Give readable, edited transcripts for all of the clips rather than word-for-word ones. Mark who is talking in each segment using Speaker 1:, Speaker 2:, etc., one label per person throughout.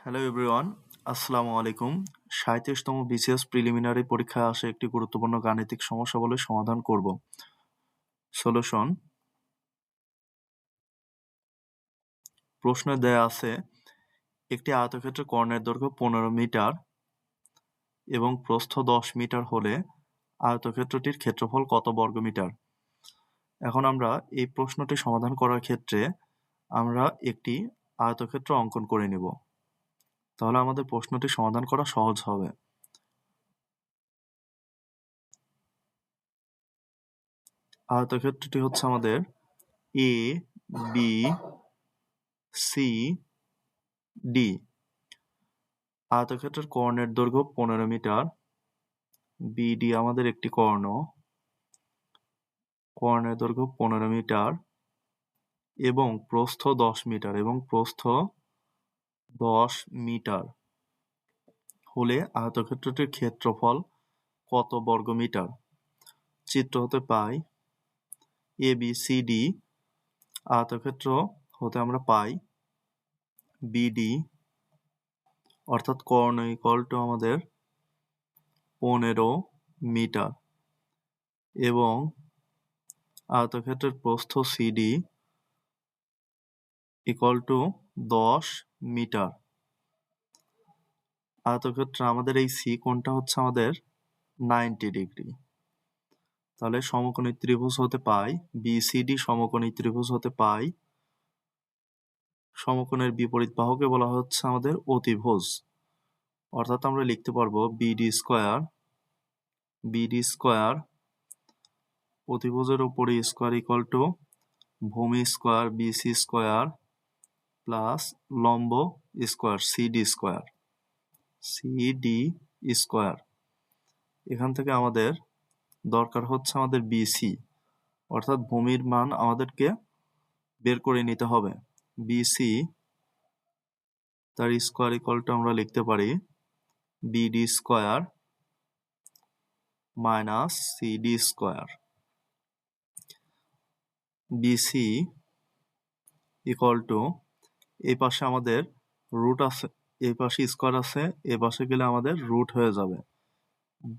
Speaker 1: Hello everyone, আসসালামু আলাইকুম। ৩৭তম BCS preliminary পরীক্ষায় আসা একটি গুরুত্বপূর্ণ গাণিতিক সমস্যাবলীর সমাধান করব। সলিউশন। প্রশ্নে দেয়া আছে একটি আয়তক্ষেত্রের কর্ণের দৈর্ঘ্য ১৫ মিটার এবং প্রস্থ ১০ মিটার হলে আয়তক্ষেত্রটির ক্ষেত্রফল কত বর্গমিটার? এখন আমরা এই প্রশ্নটি সমাধান করার ক্ষেত্রে আমরা একটি আয়তক্ষেত্র অঙ্কন করে নেব। তাহলে আমাদের প্রশ্নটি সমাধান করা সহজ হবে। আয়তক্ষেত্রটি হচ্ছে আমাদের এ বি সি ডি। আয়তক্ষেত্রের কর্ণের দৈর্ঘ্য ১৫ মিটার। বিডি আমাদের একটি কর্ণ, কর্ণের দৈর্ঘ্য ১৫ মিটার এবং প্রস্থ ১০ মিটার হলে আয়তক্ষেত্রটির ক্ষেত্রফল কত বর্গমিটার? চিত্র হতে পাই এ বি সি ডি। আয়তক্ষেত্র হতে আমরা পাই বিডি অর্থাৎ কর্ণ ইকুয়াল টু আমাদের ১৫ মিটার এবং আয়তক্ষেত্রের প্রস্থ সিডি ইকুয়াল টু ১০ মিটার। আয়তক্ষেত্রে আমাদের এই সি কোণটা হচ্ছে আমাদের 90 ডিগ্রি। তাহলে সমকোণী ত্রিভুজ হতে পাই বিসিডি সমকোণী ত্রিভুজ হতে পাই সমকোণের বিপরীত বাহুকে বলা হচ্ছে আমাদের অতিভুজ। অর্থাৎ আমরা লিখতে পারবো বিডি স্কয়ার অতিভুজের উপরে স্কয়ার ইকুয়াল টু ভূমি স্কয়ার বিসি স্কয়ার প্লাস লম্ব স্কয়ার সিডি স্কয়ার। এখান থেকে আমাদের দরকার হচ্ছে আমাদের বিসি অর্থাৎ ভূমির মান আমাদেরকে বের করে নিতে হবে। বিসি তার স্কয়ার ইকুয়াল টু আমরা লিখতে পারি BD square minus CD square. BC equal to এই পাশে আমাদের রুট আছে, এই পাশে স্কয়ার আছে, এই পাশে গেলে আমাদের রুট হয়ে যাবে।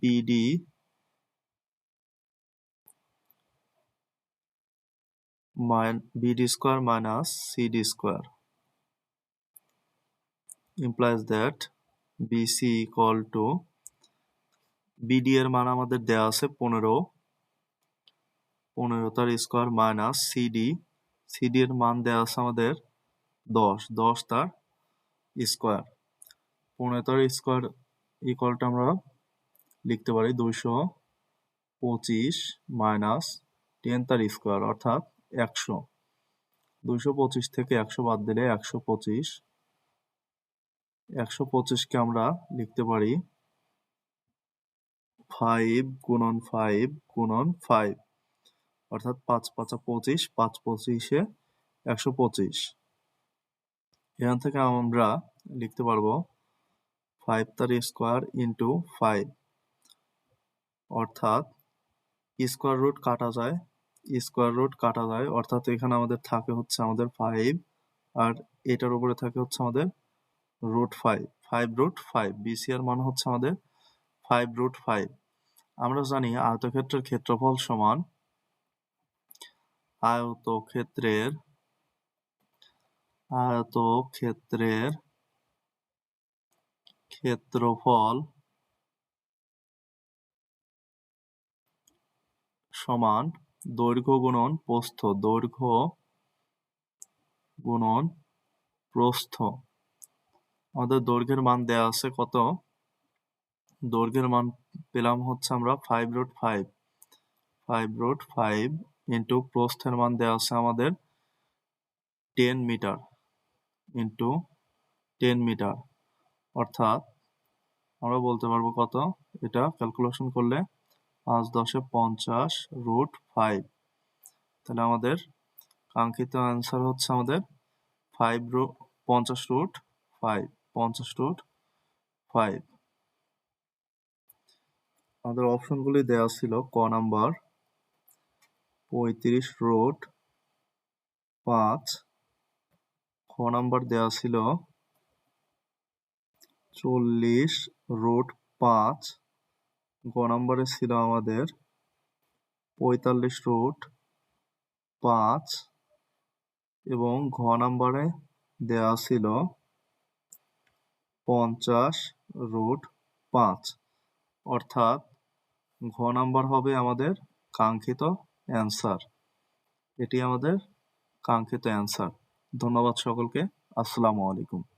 Speaker 1: BD square minus CD square implies that BC equal to BD এর মান আমাদের দেয়া আছে 15 তার স্কয়ার মাইনাস সিডি এর মান দেয়া আছে আমাদের 10 তার স্কয়ার। 15 তার স্কয়ার ইকুয়াল টু আমরা লিখতে পারি 225 মাইনাস 10 তার স্কয়ার অর্থাৎ 100। 225 থেকে 100 বাদ দিলে 125। 125কে আমরা লিখতে পারি 5 গুণন 5 গুণন 5 অর্থাৎ 5 5 25, 5 25 125। এখান থেকে আমরা লিখতে পারবো 5 তার স্কয়ার ইন্টু 5 অর্থাৎ স্কয়ার রুট কাটা যায় অর্থাৎ এখানে আমাদের থাকে হচ্ছে আমাদের 5 আর এটার উপরে থাকে হচ্ছে আমাদের রুট 5 রুট 5। বিসি এর মান হচ্ছে আমাদের 5 রুট 5। আমরা জানি আয়তক্ষেত্রের ক্ষেত্রফল সমান আয়তক্ষেত্রের ক্ষেত্রফল সমান দৈর্ঘ্য গুণন প্রস্থ। আমাদের দৈর্ঘ্যের মান দেয়া আছে কত? দৈর্ঘ্যের মান পেলাম হচ্ছে আমরা 5 রুট 5 ইন্টু প্রস্থের মান দেয়া আছে আমাদের 10 মিটার অর্থাৎ আমরা বলতে পারবো কত? এটা ক্যালকুলেশন করলে 5 10 50 রুট 5। তাহলে আমাদের কাঙ্ক্ষিত অ্যান্সার হচ্ছে আমাদের 50 রুট 5। আমাদের অপশনগুলি দেওয়া ছিল ক নাম্বার 35 রুট 5, খ নাম্বার দেওয়া ছিল 40√5। গ নম্বরে ছিল আমাদের 45√5 এবং ঘ নম্বরে দেওয়া ছিল 50√5। অর্থাৎ ঘ নাম্বার হবে আমাদের কাঙ্ক্ষিত অ্যান্সার। এটি আমাদের কাঙ্ক্ষিত অ্যান্সার। ধন্যবাদ সকলকে। আসসালামু আলাইকুম।